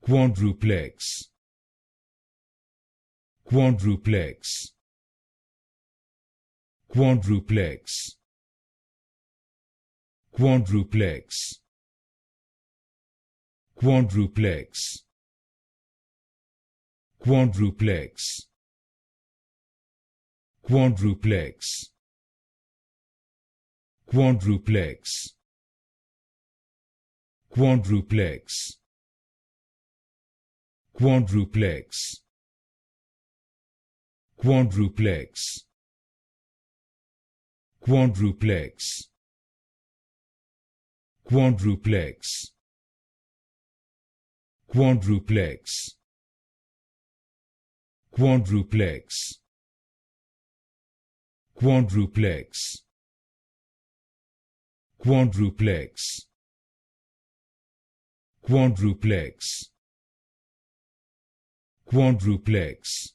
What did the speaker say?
Quadruplex. Quadruplex. Quadruplex. Quadruplex. Quadruplex. Quadruplex. Quadruplex. Quadruplex. Quadruplex. Quadruplex. Quadruplex. Quadruplex. Quadruplex. Quadruplex. Quadruplex. Quadruplex. Quadruplex. Quadruplex. Quadruplex.